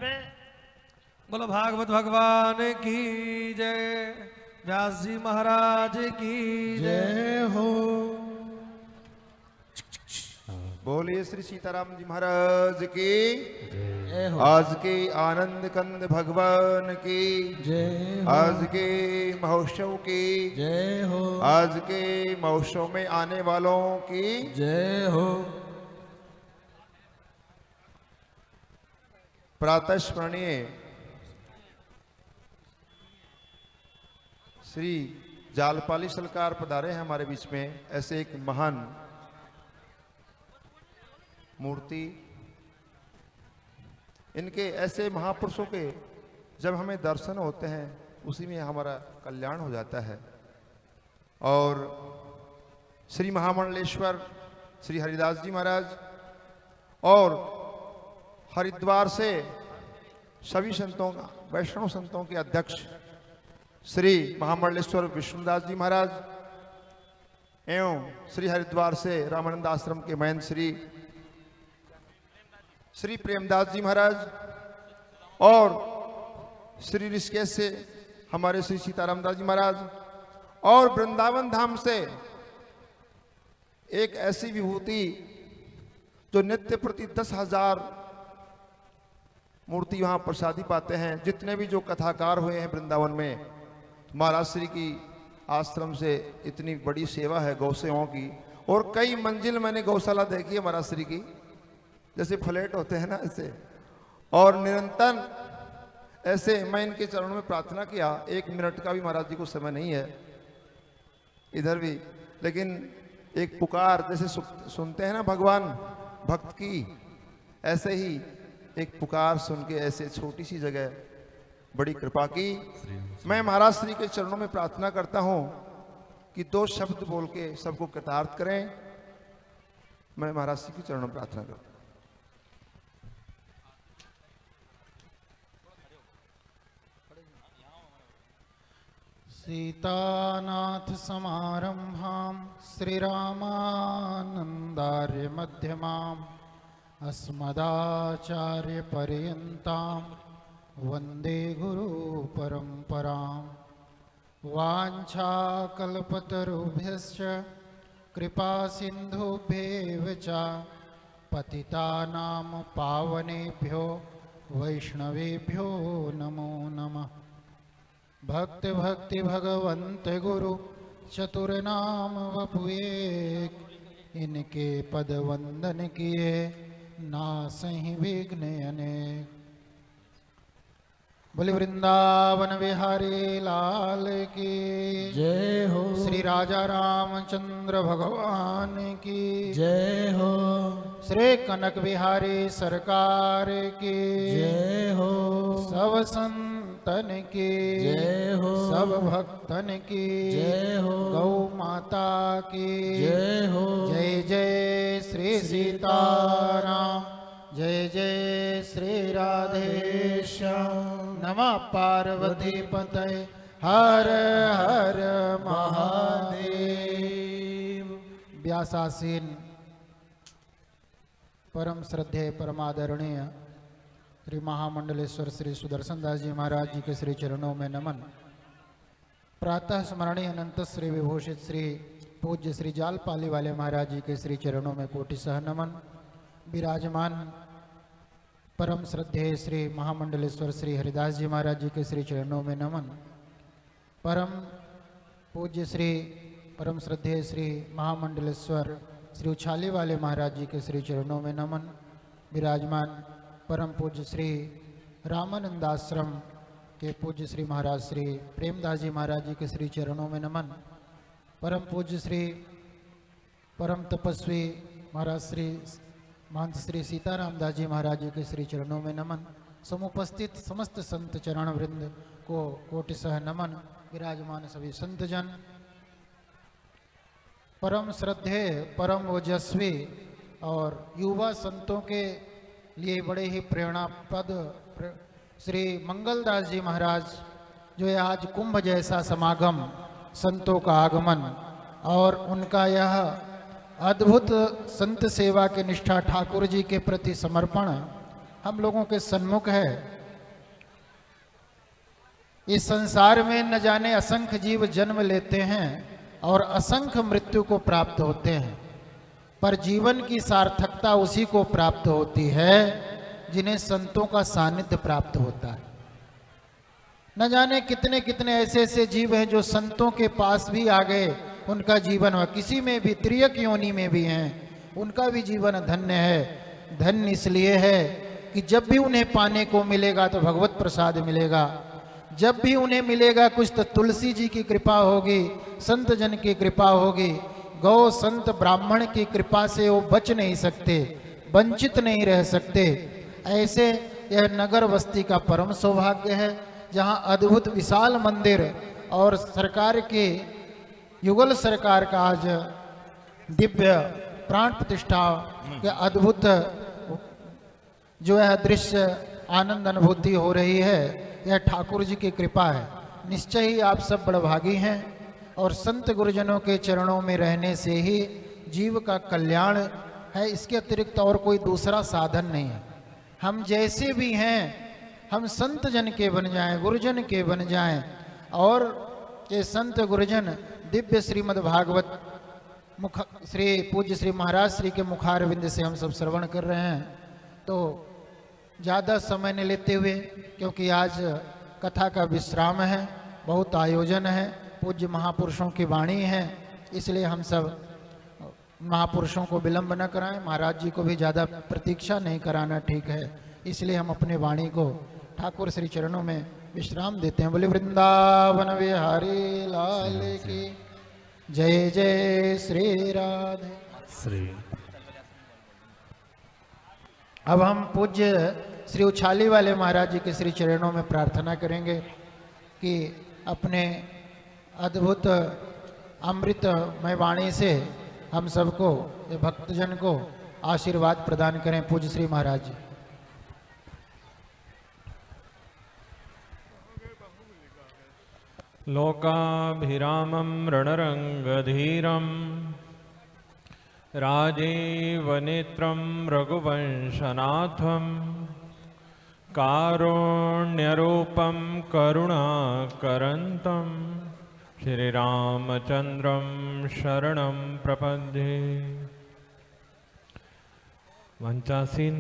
बोलो भागवत भगवान की जय, व्यास जी महाराज की जय हो। बोलिए श्री सीताराम जी महाराज की जय हो। आज के आनंद कंद भगवान की जय हो। आज के महोत्सव की जय हो। आज के महोत्सव में आने वालों की जय हो। प्रातः स्मरणीय श्री जालपाली सरकार पधारे हैं हमारे बीच में। ऐसे एक महान मूर्ति, इनके ऐसे महापुरुषों के जब हमें दर्शन होते हैं उसी में हमारा कल्याण हो जाता है। और श्री महामंडलेश्वर श्री हरिदास जी महाराज और हरिद्वार से सभी संतों का, वैष्णव संतों के अध्यक्ष श्री महामंडलेश्वर विष्णुदास जी महाराज एवं श्री हरिद्वार से रामानंद आश्रम के महंत श्री प्रेमदास जी महाराज और श्री ऋषिकेश से हमारे श्री सीताराम दास जी महाराज और वृंदावन धाम से एक ऐसी विभूति जो नित्य प्रति 10,000 मूर्ति वहां प्रसादी पाते हैं। जितने भी जो कथाकार हुए हैं वृंदावन में, महाराज श्री की आश्रम से इतनी बड़ी सेवा है गौ सेवाओं की। और कई मंजिल मैंने गौशाला देखी है महाराज श्री की, जैसे फ्लैट होते हैं ना ऐसे। और निरंतर ऐसे मैं इनके चरणों में प्रार्थना किया, 1 मिनट का भी महाराज जी को समय नहीं है इधर भी, लेकिन एक पुकार जैसे सुनते हैं ना भगवान भक्त की, ऐसे ही एक पुकार सुन के ऐसे छोटी सी जगह बड़ी कृपा की। मैं महाराज श्री के चरणों में प्रार्थना करता हूं कि 2 शब्द बोल के सबको कृतार्थ करें। मैं महाराज श्री के चरणों में प्रार्थना करता हूं। सीतानाथ समारंभां श्रीरामानंदार्य मध्यमाम् अस्मदाचार्य पर्यन्तां वन्दे गुरु परम्परां। वाञ्छाकल्पतरुभ्यश्च कृपा सिन्धुभ्येव च पतितानां पावनेभ्यो वैष्णवेभ्यो नमो नमः। भक्त भक्ति भगवंत गुरु चतुर्नाम वपुएक, इनके पद वंदन किए नासहि विघ्न अनेक। बोले वृंदावन बिहारी लाल की जय हो। श्री राजा रामचंद्र भगवान की जय हो। श्री कनक बिहारी सरकार की जय हो। सब संतन की जय हो। सब भक्तन की जय हो। गौ माता की जय हो। जय जय श्री सीताराम, जय जय श्री राधेश्याम। नमः पार्वती पतये हर हर महादेव। व्यासासीन परम श्रद्धेय परमादरणीय श्री महामंडलेश्वर श्री सुदर्शन दास जी महाराज जी के श्री चरणों में नमन। प्रातः स्मरणीय अनंत श्री विभूषित श्री पूज्य श्री जालपाली वाले महाराज जी के श्री चरणों में कोटि सह नमन। विराजमान परम श्रद्धेय श्री महामंडलेश्वर श्री हरिदास जी महाराज जी के श्री चरणों में नमन। परम पूज्य श्री परम श्रद्धेय श्री महामंडलेश्वर श्री उछाली वाले महाराज जी के श्री चरणों में नमन। विराजमान परम पूज्य श्री रामानंद आश्रम के पूज्य श्री महाराज श्री प्रेमदास जी महाराज जी के श्री चरणों में नमन। परम पूज्य श्री परम तपस्वी महाराज श्री महंत श्री सीताराम दास जी महाराज जी के श्री चरणों में नमन। समुपस्थित समस्त संत चरण वृंद को कोटि सह नमन। विराजमान सभी संत जन, परम श्रद्धेय परम ओजस्वी और युवा संतों के लिए बड़े ही प्रेरणापद श्री मंगलदास जी महाराज, जो ये आज कुंभ जैसा समागम, संतों का आगमन और उनका यह अद्भुत संत सेवा के निष्ठा ठाकुर जी के प्रति समर्पण हम लोगों के सन्मुख है। इस संसार में न जाने असंख्य जीव जन्म लेते हैं और असंख्य मृत्यु को प्राप्त होते हैं, पर जीवन की सार्थकता उसी को प्राप्त होती है जिन्हें संतों का सानिध्य प्राप्त होता है। न जाने कितने कितने ऐसे ऐसे जीव हैं जो संतों के पास भी आ गए, उनका जीवन हुआ, किसी में भी त्रियक योनि में भी हैं, उनका भी जीवन धन्य है। धन्य इसलिए है कि जब भी उन्हें पाने को मिलेगा तो भगवत प्रसाद मिलेगा, जब भी उन्हें मिलेगा कुछ तो तुलसी जी की कृपा होगी, संत जन की कृपा होगी। गौ संत ब्राह्मण की कृपा से वो बच नहीं सकते, वंचित नहीं रह सकते। ऐसे यह नगर बस्ती का परम सौभाग्य है, जहाँ अद्भुत विशाल मंदिर और सरकार के युगल सरकार का आज दिव्य प्राण प्रतिष्ठा के अद्भुत जो है दृश्य आनंद अनुभूति हो रही है, यह ठाकुर जी की कृपा है। निश्चय ही आप सब बड़भागी हैं और संत गुरुजनों के चरणों में रहने से ही जीव का कल्याण है, इसके अतिरिक्त और कोई दूसरा साधन नहीं है। हम जैसे भी हैं हम संत जन के बन जाएं, गुरुजन के बन जाएं, और ये संत गुरुजन दिव्य श्रीमद् भागवत श्री पूज्य श्री महाराज श्री के मुखारविंद से हम सब श्रवण कर रहे हैं। तो ज़्यादा समय नहीं लेते हुए, क्योंकि आज कथा का विश्राम है, बहुत आयोजन है, पूज्य महापुरुषों की वाणी है, इसलिए हम सब महापुरुषों को विलंब न कराएं, महाराज जी को भी ज़्यादा प्रतीक्षा नहीं कराना ठीक है, इसलिए हम अपने वाणी को ठाकुर श्री चरणों में विश्राम देते हैं। बोले वृंदावन विहारी लाल की जय जय श्री राधे श्री। अब हम पूज्य श्री उछाली वाले महाराज जी के श्री चरणों में प्रार्थना करेंगे कि अपने अद्भुत अमृतमय वाणी से हम सबको, ये भक्तजन को आशीर्वाद प्रदान करें। पूज्य श्री महाराज जी। लोकाभिरामं रणरंगधीरं राजीवनेत्रं रघुवंशनाथं कारुण्यरूपं करुणाकरन्तं श्रीरामचन्द्रं शरणं प्रपद्ये। वंचासीन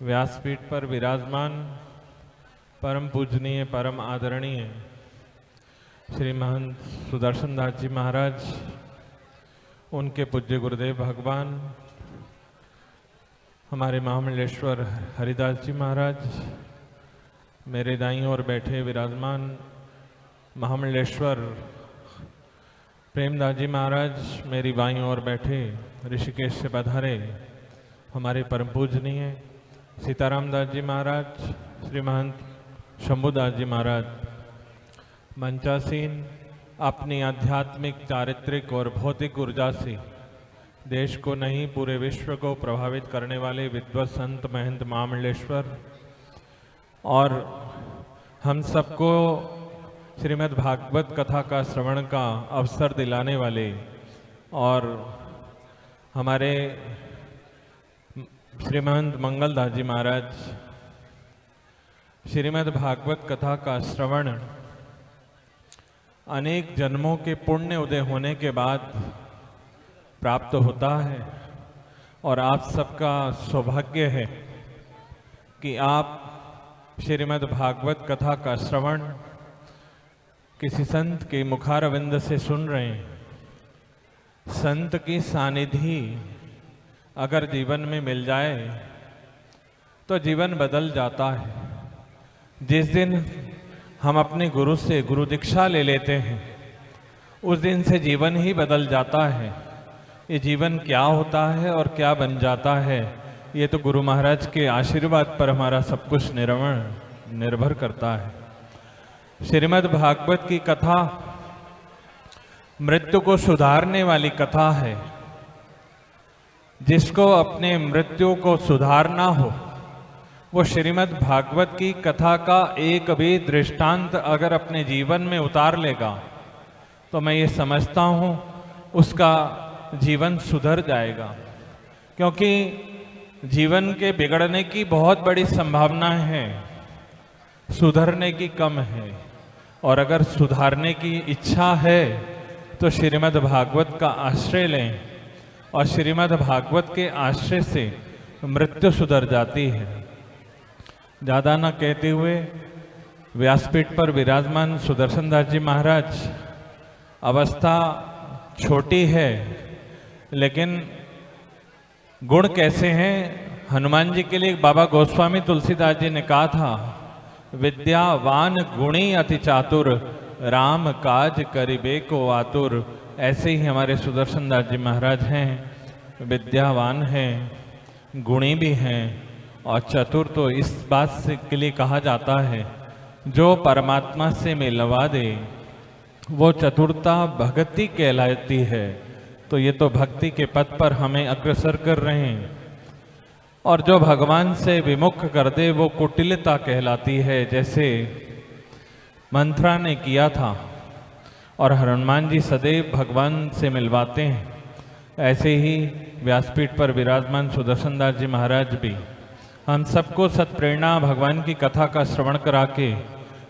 व्यासपीठ पर विराजमान परम पूजनीय परम आदरणीय श्री महंत सुदर्शन दास जी महाराज, उनके पूज्य गुरुदेव भगवान हमारे महामंडलेश्वर हरिदास जी महाराज, मेरे दाईं ओर बैठे विराजमान महामंडलेश्वर प्रेमदास जी महाराज, मेरी बाईं ओर बैठे ऋषिकेश से पधारे हमारे परम पूजनीय सीताराम दास जी महाराज, श्री महंत शंभुदास जी महाराज, मंचासीन अपनी आध्यात्मिक, चारित्रिक और भौतिक ऊर्जा से देश को नहीं पूरे विश्व को प्रभावित करने वाले विद्वत संत महंत महामंडलेश्वर, और हम सबको श्रीमद् भागवत कथा का श्रवण का अवसर दिलाने वाले और हमारे श्रीमंत मंगलदास जी महाराज, श्रीमद् भागवत कथा का श्रवण अनेक जन्मों के पुण्य उदय होने के बाद प्राप्त होता है, और आप सबका सौभाग्य है कि आप श्रीमद् भागवत कथा का श्रवण किसी संत के मुखारविंद से सुन रहे हैं। संत की सानिधि अगर जीवन में मिल जाए तो जीवन बदल जाता है। जिस दिन हम अपने गुरु से गुरु दीक्षा ले लेते हैं, उस दिन से जीवन ही बदल जाता है। ये जीवन क्या होता है और क्या बन जाता है, ये तो गुरु महाराज के आशीर्वाद पर हमारा सब कुछ निर्भर करता है। श्रीमद् भागवत की कथा मृत्यु को सुधारने वाली कथा है। जिसको अपने मृत्यु को सुधारना हो, वो श्रीमद् भागवत की कथा का एक भी दृष्टांत अगर अपने जीवन में उतार लेगा तो मैं ये समझता हूँ उसका जीवन सुधर जाएगा। क्योंकि जीवन के बिगड़ने की बहुत बड़ी संभावना है, सुधरने की कम है। और अगर सुधारने की इच्छा है तो श्रीमद् भागवत का आश्रय लें, और श्रीमद् भागवत के आश्रय से मृत्यु सुधर जाती है। ज़्यादा न कहते हुए व्यासपीठ पर विराजमान सुदर्शन दास जी महाराज, अवस्था छोटी है लेकिन गुण कैसे हैं। हनुमान जी के लिए बाबा गोस्वामी तुलसीदास जी ने कहा था, विद्यावान गुणी अति चातुर, राम काज करिबे को आतुर। ऐसे ही हमारे सुदर्शन दास जी महाराज हैं, विद्यावान हैं, गुणी भी हैं, और चतुर तो इस बात से के लिए कहा जाता है, जो परमात्मा से मिलवा दे वो चतुरता भक्ति कहलाती है। तो ये तो भक्ति के पथ पर हमें अग्रसर कर रहे हैं, और जो भगवान से विमुख कर दे वो कुटिलता कहलाती है, जैसे मंथरा ने किया था। और हनुमान जी सदैव भगवान से मिलवाते हैं, ऐसे ही व्यासपीठ पर विराजमान सुदर्शन दास जी महाराज भी हम सबको सत्प्रेरणा भगवान की कथा का श्रवण करा के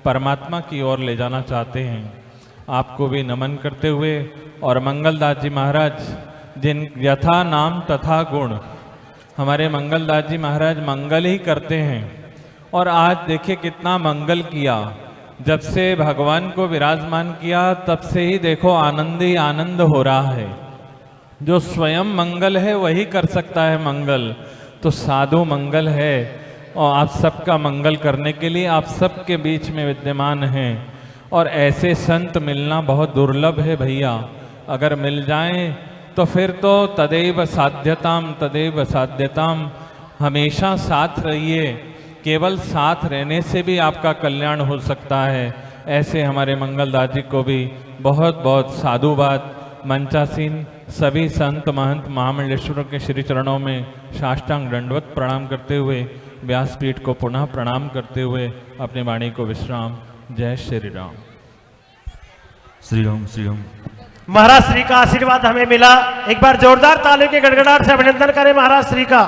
परमात्मा की ओर ले जाना चाहते हैं। आपको भी नमन करते हुए, और मंगलदास जी महाराज जिन यथा नाम तथा गुण, हमारे मंगलदास जी महाराज मंगल ही करते हैं। और आज देखिए कितना मंगल किया, जब से भगवान को विराजमान किया तब से ही देखो आनंद ही आनंद हो रहा है। जो स्वयं मंगल है वही कर सकता है मंगल, तो साधु मंगल है। और आप सबका मंगल करने के लिए आप सबके बीच में विद्यमान हैं, और ऐसे संत मिलना बहुत दुर्लभ है भैया। अगर मिल जाएं तो फिर तो तदैव साध्यताम, हमेशा साथ रहिए। केवल साथ रहने से भी आपका कल्याण हो सकता है। ऐसे हमारे मंगलदास जी को भी बहुत बहुत साधुवाद। मंचासीन सभी संत महंत महामंडलेश्वरों के श्री चरणों में साष्टांग दंडवत प्रणाम करते हुए, व्यासपीठ को पुनः प्रणाम करते हुए अपनी वाणी को विश्राम। जय श्री राम। श्री राम श्री राम। महाराज श्री का आशीर्वाद हमें मिला। एक बार जोरदार ताली के गड़गड़ाहट से अभिनंदन करें महाराज श्री का।